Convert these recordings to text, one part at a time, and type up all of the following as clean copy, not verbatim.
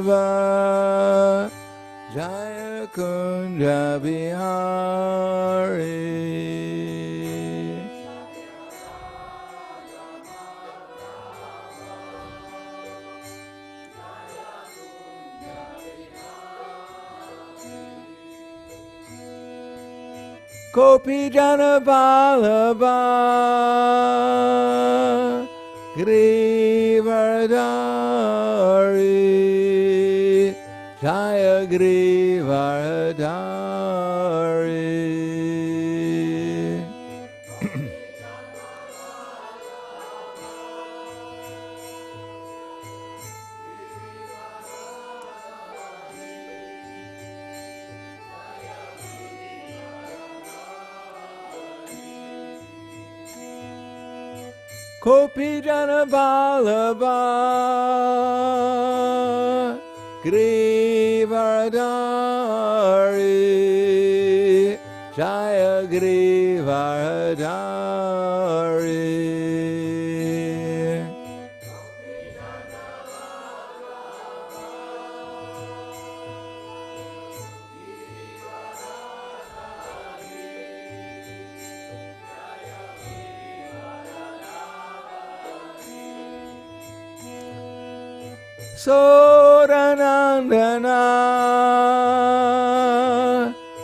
Vallabha Jaya Kunja Bihari. Gopi Jana Vallabha Grivardhari Jaya Grivardhari. Gopi Jana Vallabha Grivardhari Jaya Grivardhari. Sodanandana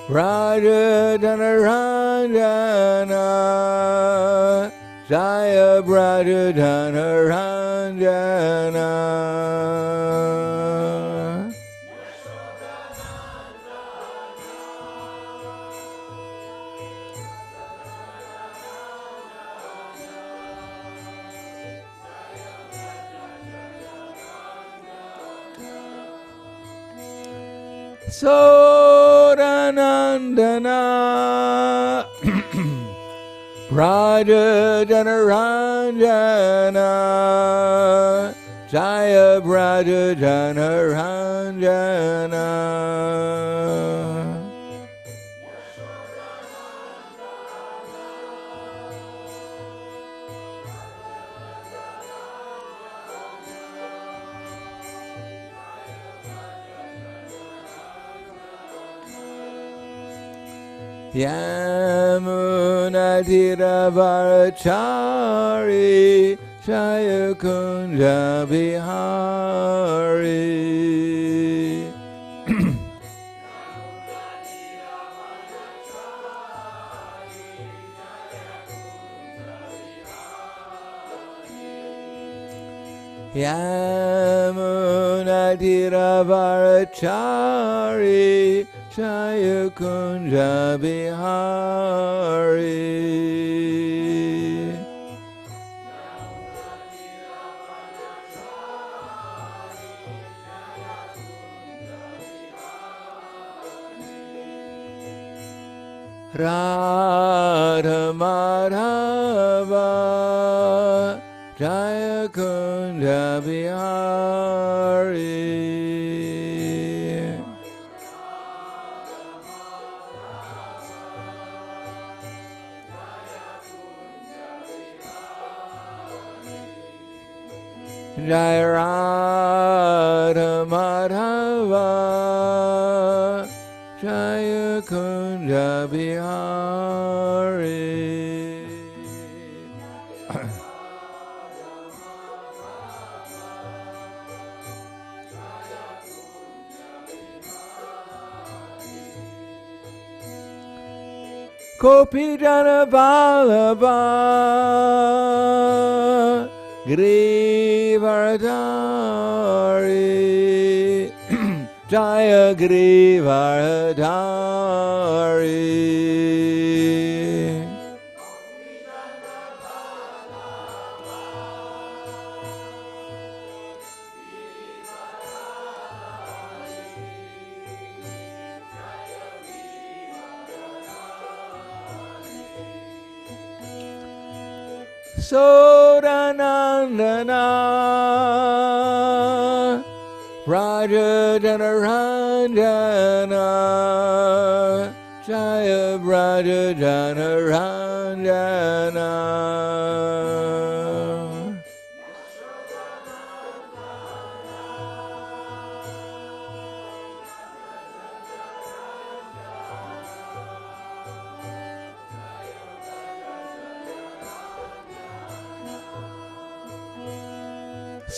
Raja Dhanaranjana Jaya Braja Dhanaranjana. Sodanandana Braja Dhanaranjana Jaya Braja Dhanaranjana. Yamunatiravarachari Jaya Kunja Bihari. Yamunatiravarachari Jaya Kunja Bihari. Radha Madhava Jaya Kunja Bihari. Jaya Radha Madhava Jaya Kunja Bihari. Gopi Jana Vallabha Grivardhari Jaya Grivardhari. Sodanandana Raja Dhanaranjana Jaya Braja Dhanaranjana.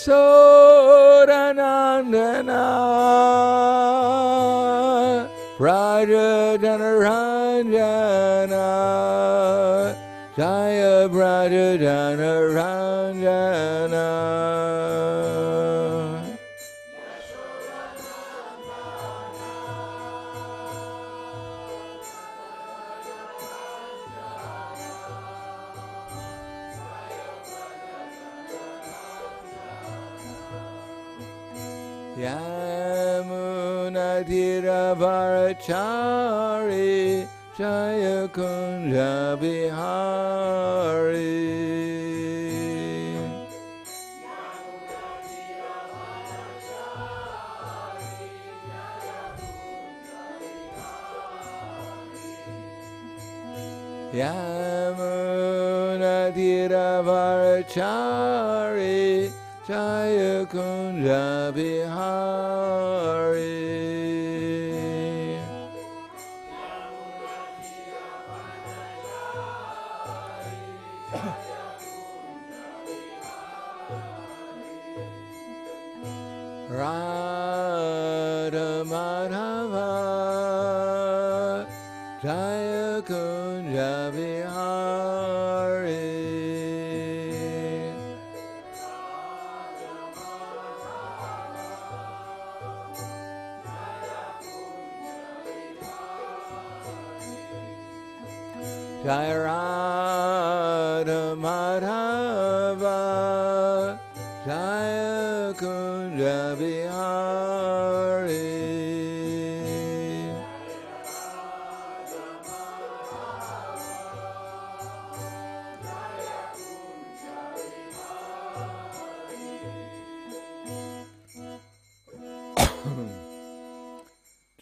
Yasodanandana Pradadanaranjana Jaya Pradadanaranjana Yamunadiravarachari Jaya Kunja Bihari Yamunadiravarachari Jaya Kunja Bihari Radha Madhava Jaya Kunja Bihari Jaya Radha Madhava Jaya Kunja Bihari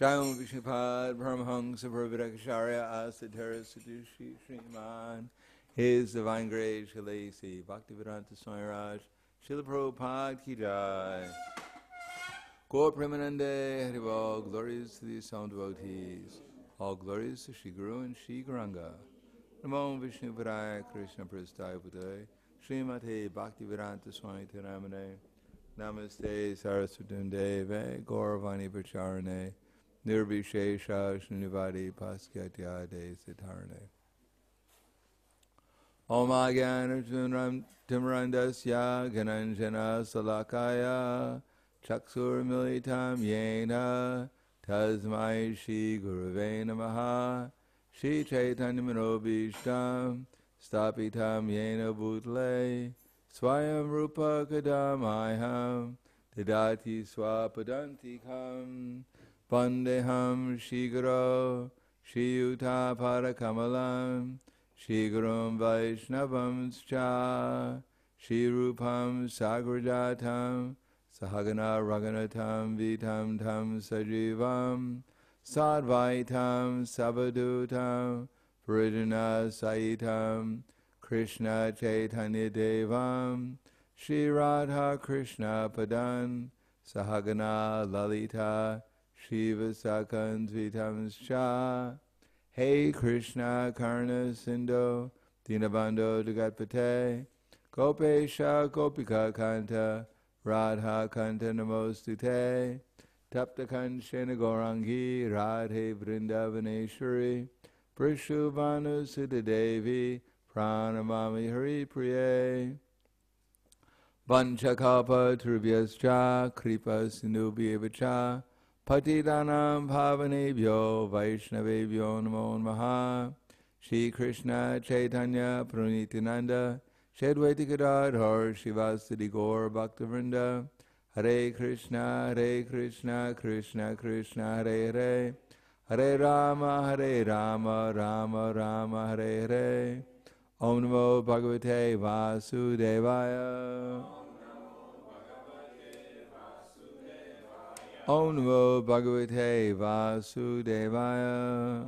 Jayam Vishnupad Brahmahangsa Prabhakacharya Asadhara Sadushi Sriman His Divine Grace Shalasi Bhaktivedanta Swami Raj Srila Prabhupada Ki Jai Gaur Premanande Haribol Glories to the Sound Devotees All glories to Shri Guru and Shri Gauranga Namo Vishnu Padaya Krishna Prasthaya Bhutale Srimate Bhaktivedanta Swami Tiramane Namaste Saraswati Deve Gauravani Pacharane Nirbhishesha Srinivadi Paskyatyade Siddharane Om Agyanarjunam Timrandasya Gananjana Salakaya Chaksur Militam Yena Tasmai Shri Gurave Namaha Shri Chaitanya Manobishtam Stapitam Yena Bhutle Swayam Rupa Kadamayam Didati Swapadantikam Vandeham Shiguro Shri Yuta Parakamalam Shri Gurum Vaishnavam Cha Shri Rupam Sagrajatam Sahagana Raganatam Vitam Tam Sajivam Sadvaitam Sabadutam Parijana Saitam Krishna Chaitanya Devam Shri Radha Krishna Padan Sahagana Lalita Shiva Sakanvitam Shah Hey Krishna Karna Sindho Dinabando Jagatpate Gopesha Gopika Kanta Radha Kanta Namostute Tapta Kanchena Gaurangi Radhe Vrindavaneshwari Prishubhanu Siddhadevi Pranamami Hari Priye Vanchakalpa Trubhyascha Kripa Sindhubhyevacha Patidanam Bhavanebhyo Vaishnavebhyo Namo Namaha Shri Krishna Chaitanya Pranitinanda Shadvaiti Gadadhar Shivasadi Gaur Bhaktavrinda Hare Krishna Krishna Krishna Hare Hare Hare Rama Rama Rama Hare Hare Om Namo Bhagavate Vasudevaya Om Namo Bhagavate Vasudevaya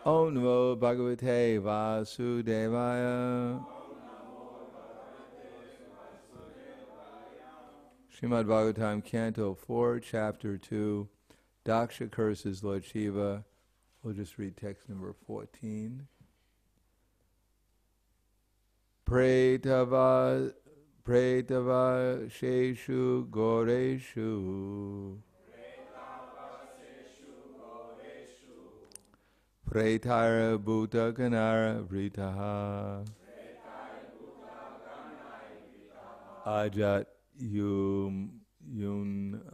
Om Namo Bhagavate Vasudevaya Srimad Bhagavatam, Canto 4, Chapter 2, Daksha curses Lord Shiva. We'll just read text number 14. Pretava Sheshu Goreshu Pretara Bhuta Ganara Vritaha Ajat Yun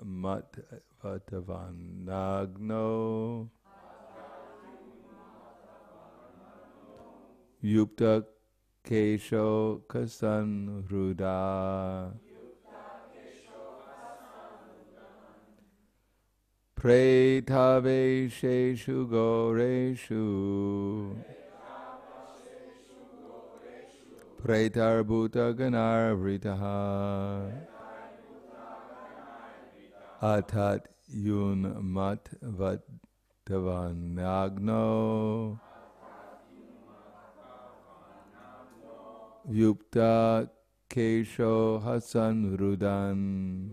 Mat Vatavanagno Yupta Kesho Kasan Hruda Pretave Sheshu Goreshu Pretar Bhuta Ganar Vritaha Atat Yun Mat Vatavanagno Yupta Kesho Hasan Rudan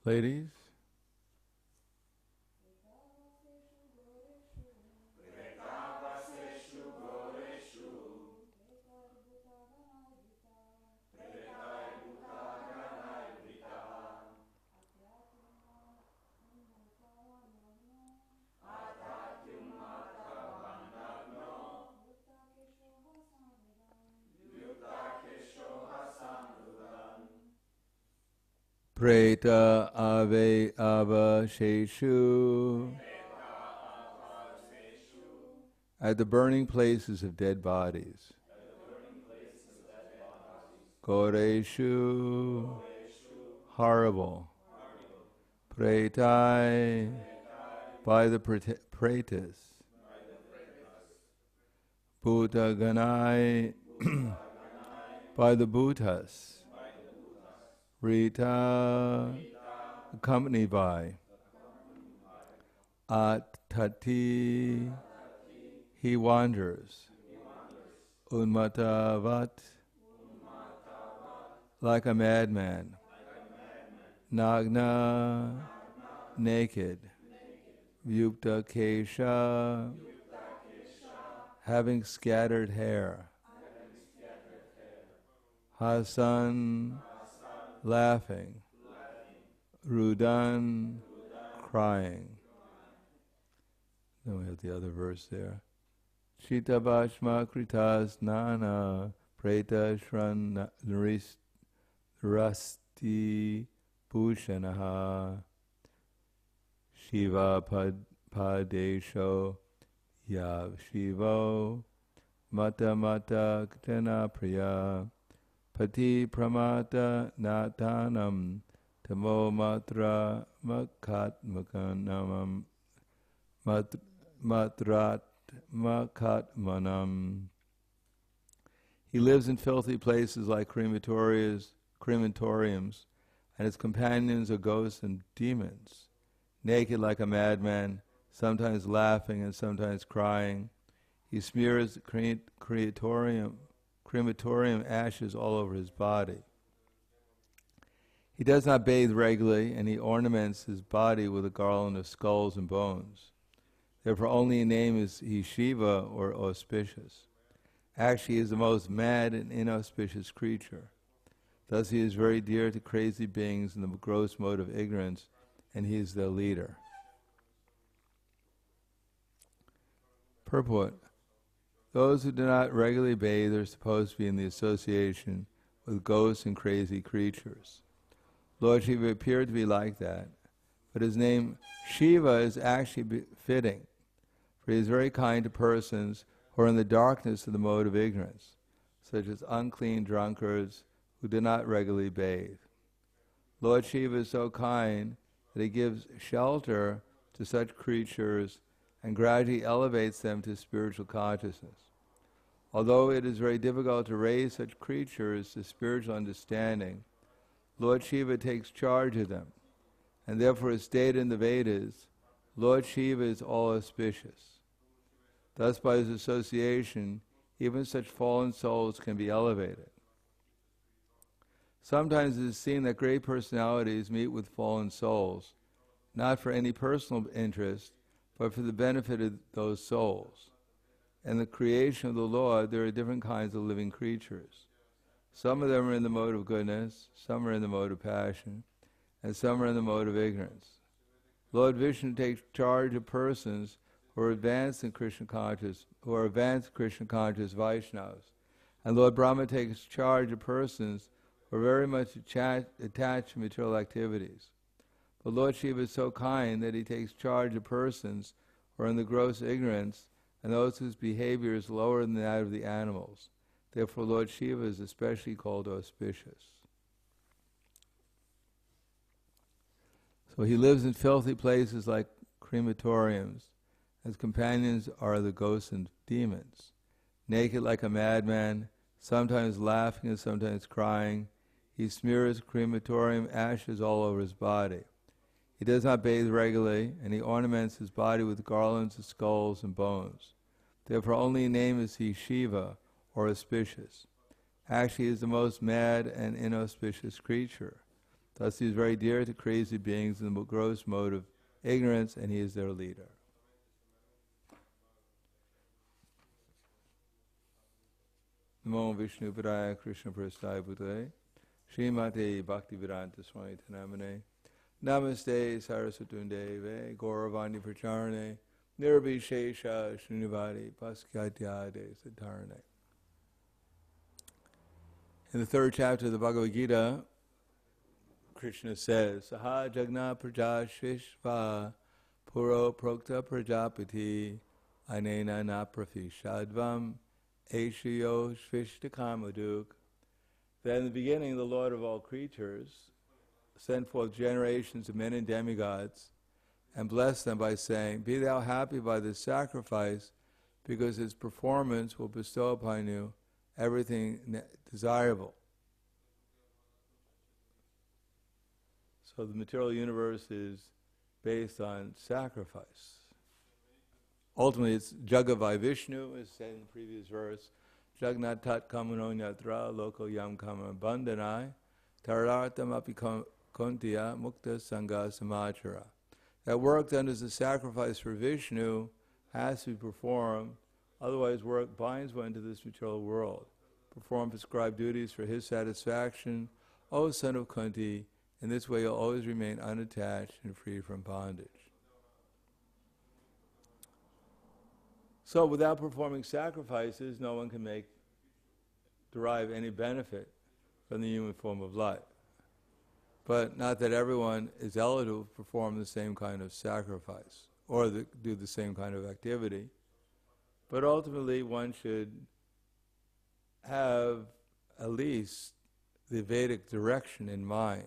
Ladies, Preta Ave Ava Sheshu at the burning places of dead bodies. Goreshu, horrible. Pretai, by the pretas. Bhuta Ganai, by the Bhutas. Rita, accompanied by. Atati, he wanders. Unmatavat, like a madman. Nagna, naked. Vyukta Kesha, having scattered hair. Hasan, laughing. Rudan, crying. Then we have the other verse there. Chita Bhashma Kritas Nana Preta Shran Rasti Bhushanaha Shiva Padesho Yav Shivo Mata Mata Ktana Priya Pati Pramata Natanam Tamo Matra Makat Makanamam Matrat Makatmanam. He lives in filthy places like crematoriums, and his companions are ghosts and demons. Naked like a madman, sometimes laughing and sometimes crying, he smears crematorium ashes all over his body. He does not bathe regularly, and he ornaments his body with a garland of skulls and bones. Therefore, only in name is he Shiva or auspicious. Actually, he is the most mad and inauspicious creature. Thus, he is very dear to crazy beings in the gross mode of ignorance, and he is their leader. Purport. Those who do not regularly bathe are supposed to be in the association with ghosts and crazy creatures. Lord Shiva appeared to be like that, but his name Shiva is actually fitting, for he is very kind to persons who are in the darkness of the mode of ignorance, such as unclean drunkards who do not regularly bathe. Lord Shiva is so kind that he gives shelter to such creatures and gradually elevates them to spiritual consciousness. Although it is very difficult to raise such creatures to spiritual understanding, Lord Shiva takes charge of them, and therefore as stated in the Vedas, Lord Shiva is all auspicious. Thus by his association, even such fallen souls can be elevated. Sometimes it is seen that great personalities meet with fallen souls, not for any personal interest, but for the benefit of those souls. In the creation of the Lord, there are different kinds of living creatures. Some of them are in the mode of goodness, some are in the mode of passion, and some are in the mode of ignorance. Lord Vishnu takes charge of persons who are advanced in Krishna conscious, Vaishnavas, and Lord Brahma takes charge of persons who are very much attached to material activities. But Lord Shiva is so kind that he takes charge of persons who are in the gross ignorance and those whose behavior is lower than that of the animals. Therefore Lord Shiva is especially called auspicious. So he lives in filthy places like crematoriums. His companions are the ghosts and demons. Naked like a madman, sometimes laughing and sometimes crying, he smears crematorium ashes all over his body. He does not bathe regularly, and he ornaments his body with garlands of skulls and bones. Therefore only in name is he Shiva, or auspicious. Actually he is the most mad and inauspicious creature. Thus he is very dear to crazy beings in the gross mode of ignorance, and he is their leader. Namo Vishnu Padaya Krishna Prasthaya Bhutale Srimate Bhaktivedanta Swami Namane Namaste Saraswatunde Deve Gauravani Pracharane Nirvishesha Srinivadi Paskyatyade Siddharane. In the third chapter of the Bhagavad Gita, Krishna says, Saha Jagna Praja Shvishva Puro Prokta Prajapati Anena Naprafi Shadvam Aishiyo Shvishtakamuduk. That in the beginning the Lord of all creatures sent forth generations of men and demigods and blessed them by saying, Be thou happy by this sacrifice, because his performance will bestow upon you everything desirable. So the material universe is based on sacrifice. Ultimately, it's Jagavai Vishnu, as said in the previous verse, Jagnat tat kamano nyatra loko yam kama bandhanai tarartam api kontiya mukta sangha samachara. That work done as a sacrifice for Vishnu has to be performed, otherwise work binds one to this material world. Perform prescribed duties for his satisfaction, O son of Kunti. In this way you'll always remain unattached and free from bondage. So without performing sacrifices, no one can derive any benefit from the human form of life. But not that everyone is eligible to perform the same kind of sacrifice or do the same kind of activity. But ultimately one should have at least the Vedic direction in mind.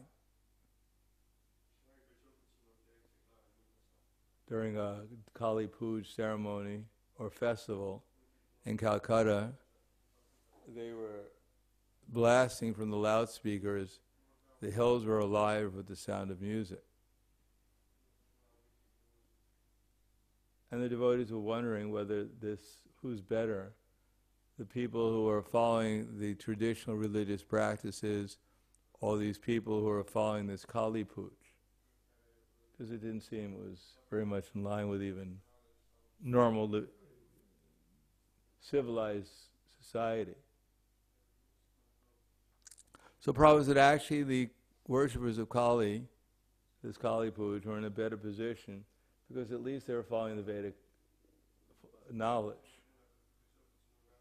During a Kali Puja ceremony or festival in Calcutta, they were blasting from the loudspeakers. The hills were alive with the sound of music. And the devotees were wondering whether who's better, the people who are following the traditional religious practices or these people who are following this Kali Puja. Because it didn't seem it was very much in line with even normal civilized society. So Prabhupada said actually the worshippers of Kali, this Kali Puja, were in a better position because at least they were following the Vedic knowledge.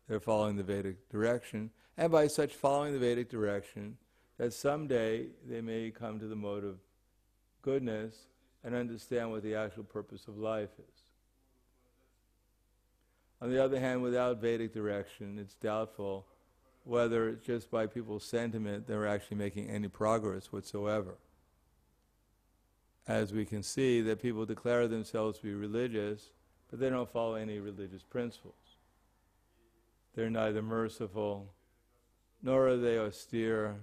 They're following the Vedic direction, and by such following the Vedic direction, that someday they may come to the mode of goodness and understand what the actual purpose of life is. On the other hand, without Vedic direction, it's doubtful whether just by people's sentiment they're actually making any progress whatsoever. As we can see, that people declare themselves to be religious, but they don't follow any religious principles. They're neither merciful, nor are they austere,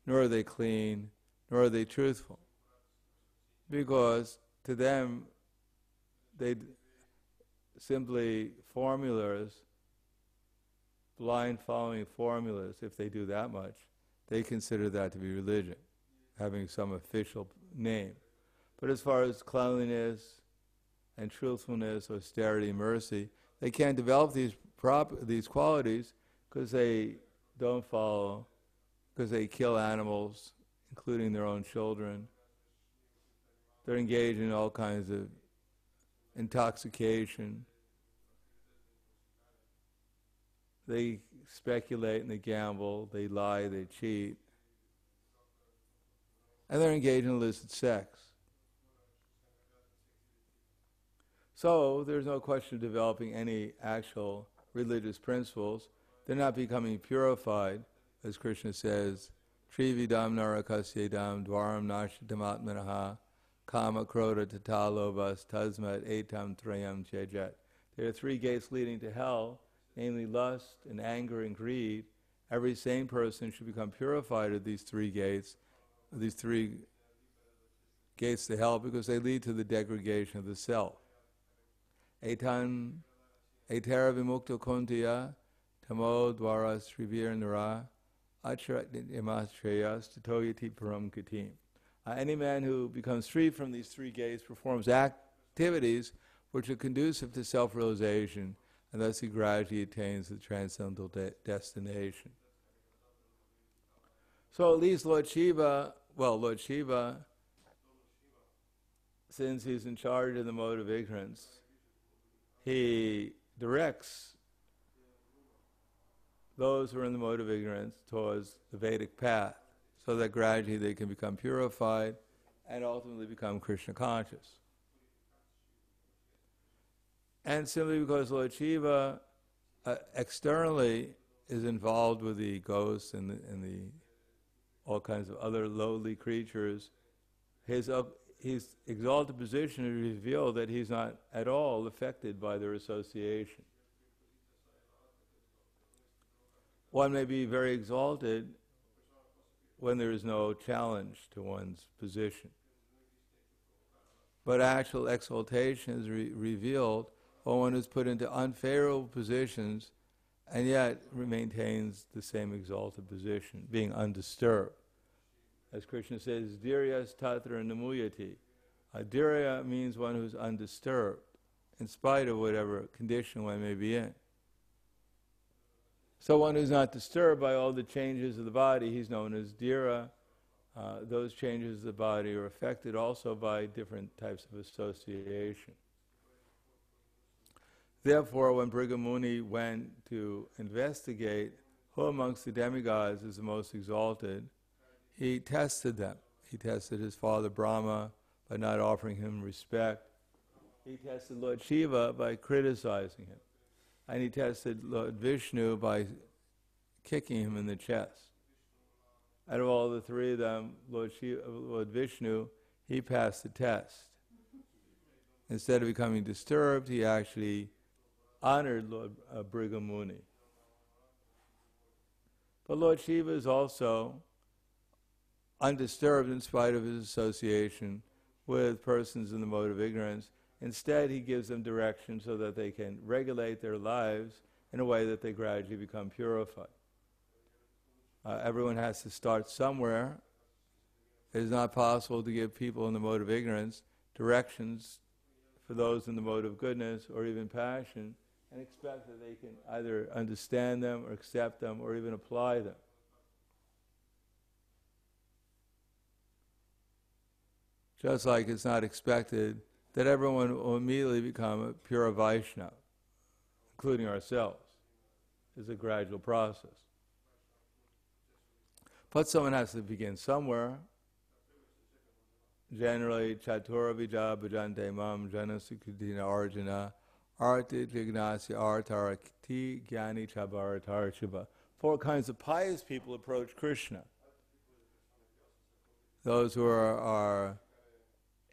nor are they clean, nor are they truthful. Because to them, they simply formulas, blind following formulas, if they do that much, they consider that to be religion, having some official name. But as far as cleanliness and truthfulness, austerity, mercy, they can't develop these qualities because they don't follow, because they kill animals, including their own children. They're engaged in all kinds of intoxication. They speculate and they gamble, they lie, they cheat. And they're engaged in illicit sex. So there's no question of developing any actual religious principles. They're not becoming purified, as Krishna says, Trividam narakasyedam dwaram nashitamatmanaha kama krodha tatalobas tasmat etam trayam chejet. There are three gates leading to hell, namely lust and anger and greed. Every sane person should become purified of these three gates to hell, because they lead to the degradation of the self. Etara vimukta kuntiya tamo dwara srivir nara acharat imastrayas tatoyati param katim. Any man who becomes free from these three gates performs activities which are conducive to self-realization, and thus he gradually attains the transcendental destination. So at least Lord Shiva, since he's in charge of the mode of ignorance, he directs those who are in the mode of ignorance towards the Vedic path, so that gradually they can become purified and ultimately become Krishna conscious. And simply because Lord Shiva externally is involved with the ghosts and the all kinds of other lowly creatures, his exalted position is revealed that he's not at all affected by their association. One may be very exalted when there is no challenge to one's position. But actual exaltation is revealed when one is put into unfavorable positions and yet maintains the same exalted position, being undisturbed. As Krishna says, Dhiryas tatra namuyati. Dhirya means one who's undisturbed, in spite of whatever condition one may be in. So one who's not disturbed by all the changes of the body, he's known as dhira. Those changes of the body are affected also by different types of association. Therefore, when Brigamuni went to investigate who amongst the demigods is the most exalted, he tested them. He tested his father Brahma by not offering him respect. He tested Lord Shiva by criticizing him. And he tested Lord Vishnu by kicking him in the chest. Out of all the three of them, Lord Vishnu, he passed the test. Instead of becoming disturbed, he actually honored Lord Brigamuni. But Lord Shiva is also undisturbed in spite of his association with persons in the mode of ignorance. Instead, he gives them direction so that they can regulate their lives in a way that they gradually become purified. Everyone has to start somewhere. It is not possible to give people in the mode of ignorance directions for those in the mode of goodness or even passion and expect that they can either understand them or accept them or even apply them. Just like it's not expected that everyone will immediately become a pure Vaishnava. including ourselves, is a gradual process. But someone has to begin somewhere. Generally, Chatura Vija Bhajante Mam Jana Sukadina Arjuna Arti Jignasya Artarakti Gyani Chabaratar Shiva. 4 kinds of pious people approach Krishna. Those who are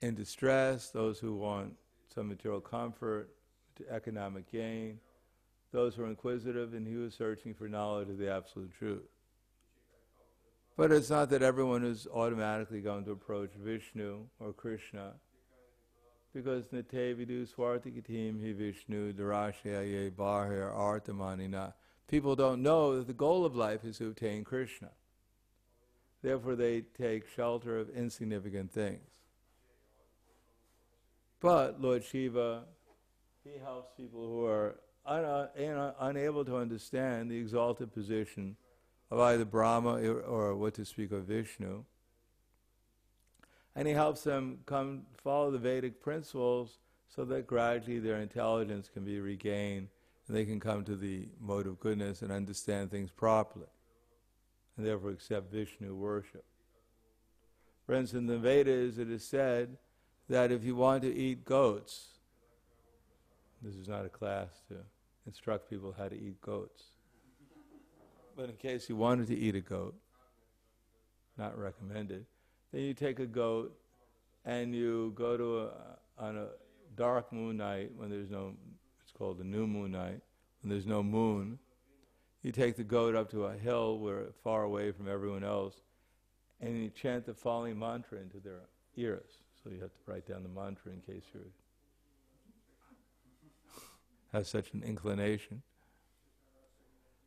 in distress, those who want some material comfort, economic gain, those who are inquisitive, and who are searching for knowledge of the absolute truth. But it's not that everyone is automatically going to approach Vishnu or Krishna, because Nate Vidu Swartikatim Hi Vishnu Darashya Ye Bahir Artamanina. People don't know that the goal of life is to obtain Krishna. Therefore they take shelter of insignificant things. But Lord Shiva, he helps people who are unable to understand the exalted position of either Brahma or what to speak of Vishnu. And he helps them come follow the Vedic principles so that gradually their intelligence can be regained and they can come to the mode of goodness and understand things properly, and therefore accept Vishnu worship. For instance, in the Vedas it is said that if you want to eat goats, this is not a class to instruct people how to eat goats, but in case you wanted to eat a goat, not recommended, then you take a goat and you go to on a dark moon night when there's no, it's called the new moon night, when there's no moon, you take the goat up to a hill where far away from everyone else, and you chant the following mantra into their ears. So you have to write down the mantra in case you have such an inclination.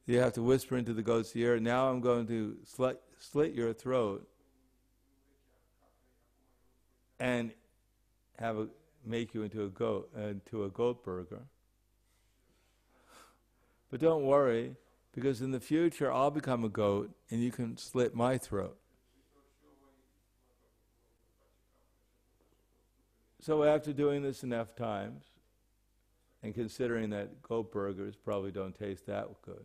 You have to whisper into the goat's ear, now I'm going to slit your throat and make you into a goat burger. But don't worry, because in the future I'll become a goat and you can slit my throat. So after doing this enough times, and considering that goat burgers probably don't taste that good,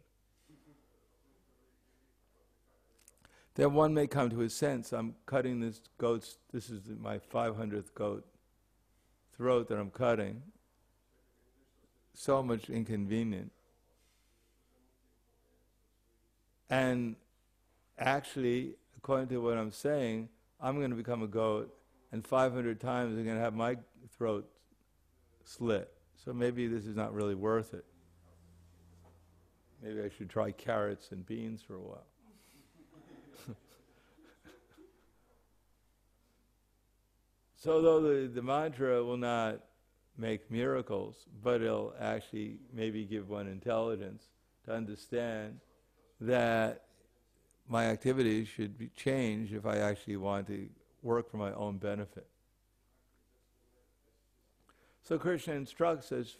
then one may come to a sense, I'm cutting this is my 500th goat throat that I'm cutting, so much inconvenient. And actually, according to what I'm saying, I'm going to become a goat, and 500 times I'm going to have my throat slit. So maybe this is not really worth it. Maybe I should try carrots and beans for a while. So though the mantra will not make miracles, but it'll actually maybe give one intelligence to understand that my activities should be changed if I actually want to work for my own benefit. So Krishna instructs us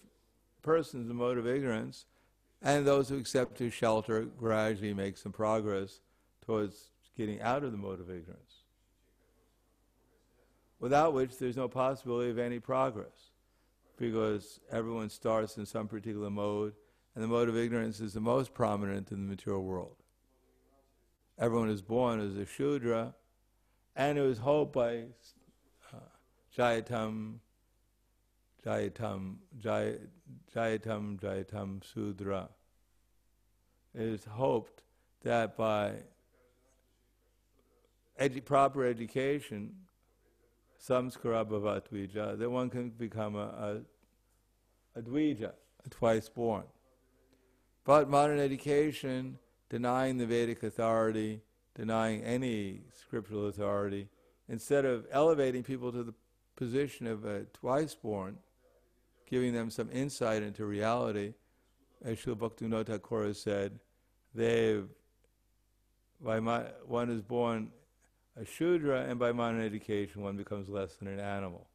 persons in the mode of ignorance, and those who accept his shelter gradually make some progress towards getting out of the mode of ignorance, without which there's no possibility of any progress, because everyone starts in some particular mode, and the mode of ignorance is the most prominent in the material world. Everyone is born as a Shudra, and it was hoped by Jayatam Sudra. It is hoped that by proper education, samskara bhavat dvija, that one can become a dvija, a twice born. But modern education, denying the Vedic authority, denying any scriptural authority, instead of elevating people to the position of a twice born, giving them some insight into reality, as Srila Bhaktivinoda Thakur has said, one is born a Shudra, and by modern education one becomes less than an animal.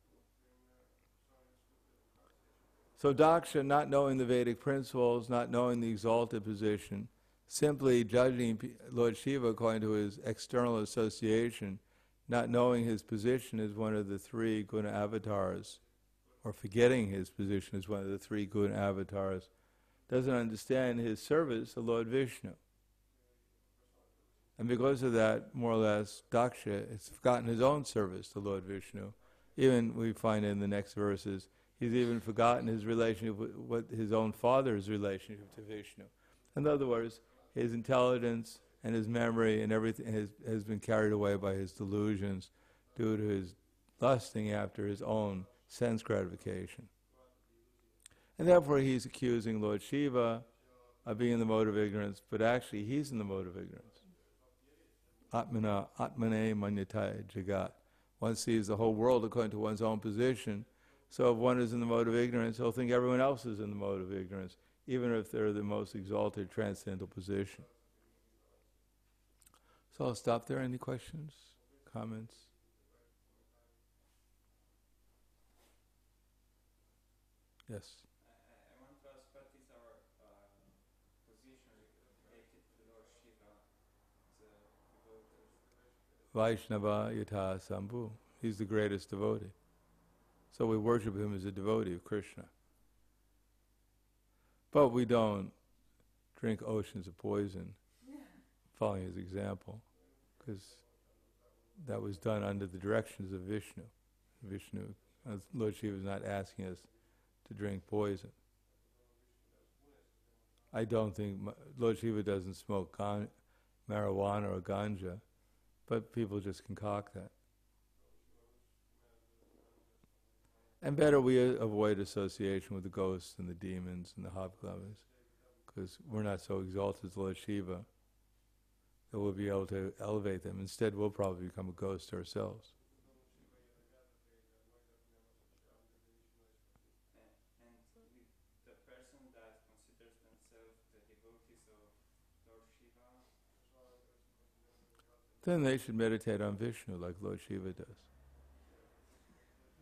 So Daksha, not knowing the Vedic principles, not knowing the exalted position, simply judging Lord Shiva according to his external association, not knowing his position as one of the 3 guna avatars, or forgetting his position as one of the 3 guna avatars, doesn't understand his service to Lord Vishnu. And because of that, more or less, Daksha has forgotten his own service to Lord Vishnu. Even, we find in the next verses, he's even forgotten his relationship with his own father's relationship to Vishnu. In other words, his intelligence and his memory and everything has been carried away by his delusions due to his lusting after his own sense gratification. And therefore he's accusing Lord Shiva of being in the mode of ignorance, but actually he's in the mode of ignorance. Atmane manyata jagat. One sees the whole world according to one's own position. So if one is in the mode of ignorance, he'll think everyone else is in the mode of ignorance, even if they're the most exalted transcendental position. So I'll stop there. Any questions, comments? Yes. I want to ask, what is our position related to Lord Shiva, the devotees? Vaishnava Yatha Sambhu. He's the greatest devotee. So we worship him as a devotee of Krishna. But we don't drink oceans of poison, following his example, because that was done under the directions of Vishnu. Lord Shiva is not asking us to drink poison. I don't think Lord Shiva doesn't smoke marijuana or ganja, but people just concoct that. And better we avoid association with the ghosts and the demons and the hobgoblins, because we're not so exalted as Lord Shiva that we'll be able to elevate them. Instead, we'll probably become a ghost ourselves. And the person that considers themselves the devotees of Lord Shiva, Then they should meditate on Vishnu like Lord Shiva does.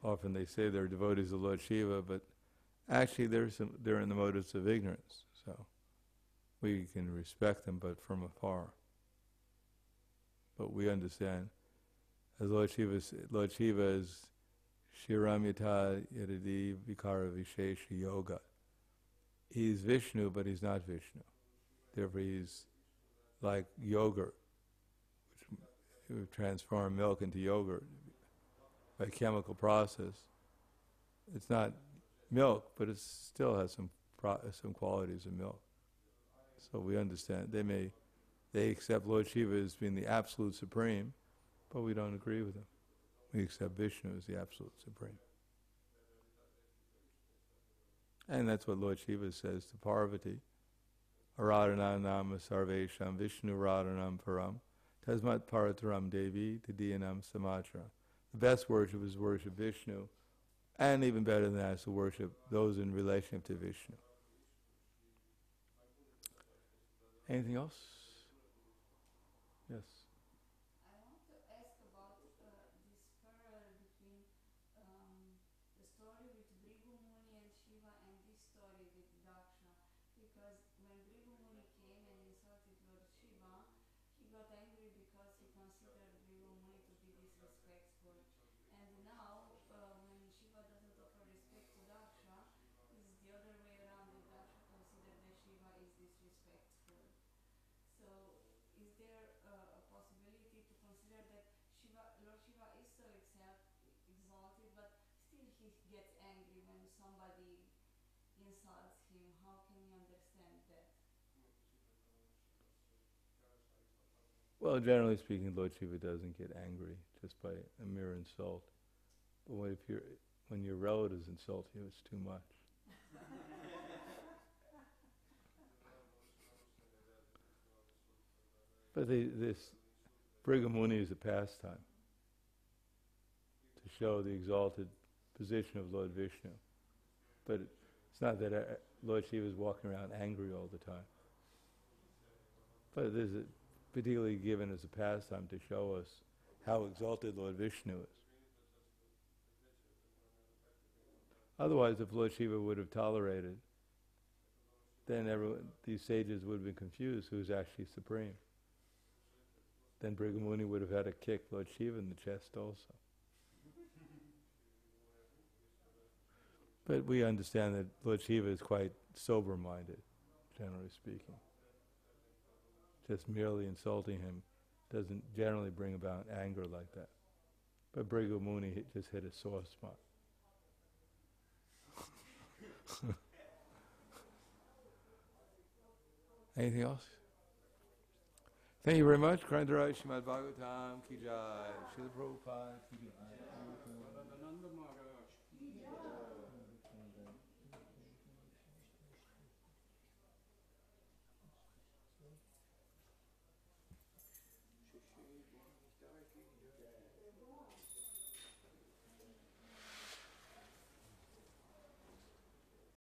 Often they say they're devotees of Lord Shiva, but actually they're in the motives of ignorance. So we can respect them, but from afar. But we understand, as Lord Shiva is Shiram Yata Yadadi Vikara Vishesha Yoga. He's Vishnu, but he's not Vishnu. Therefore he's like yogurt, which we transform milk into yogurt by chemical process. It's not milk, but it still has some qualities of milk. So we understand. They accept Lord Shiva as being the absolute supreme, but we don't agree with him. We accept Vishnu as the absolute supreme. And that's what Lord Shiva says to Parvati. Aradhana nama sarvesham Vishnu radhanam param tasmat parataram devi tadiyanam samatra. The best worship is worship Vishnu, and even better than that is to worship those in relationship to Vishnu. Anything else? Yes. I want to ask about this parallel between the story with Bhrigu Muni and Shiva and this story with Daksha. Because when Bhrigu Muni came and insulted Lord Shiva, he got angry because he considered Bhrigu Muni to be disrespectful. And now, when Shiva doesn't offer respect to Daksha, it's the other way around, that Daksha considers that Shiva is disrespectful. So, is there a possibility to consider that Lord Shiva is so exalted, but still he gets angry when somebody insults him? How can you understand that? Well, generally speaking, Lord Shiva doesn't get angry just by a mere insult. But when your relatives insult you, it's too much. But this Bhrigu Muni is a pastime to show the exalted position of Lord Vishnu. But it's not that Lord Shiva is walking around angry all the time. But it is particularly given as a pastime to show us how exalted Lord Vishnu is. Otherwise, if Lord Shiva would have tolerated, then these sages would have been confused who's actually supreme. Then Bhrigu Muni would have had to kick Lord Shiva in the chest also. But we understand that Lord Shiva is quite sober-minded. generally speaking. Just merely insulting him doesn't generally bring about anger like that. But Bhrigu Muni just hit a sore spot. Anything else? Thank you very much. Grandharaj Srimad Bhagavatam Ki Jai. Srila Prabhupada Ki Jai.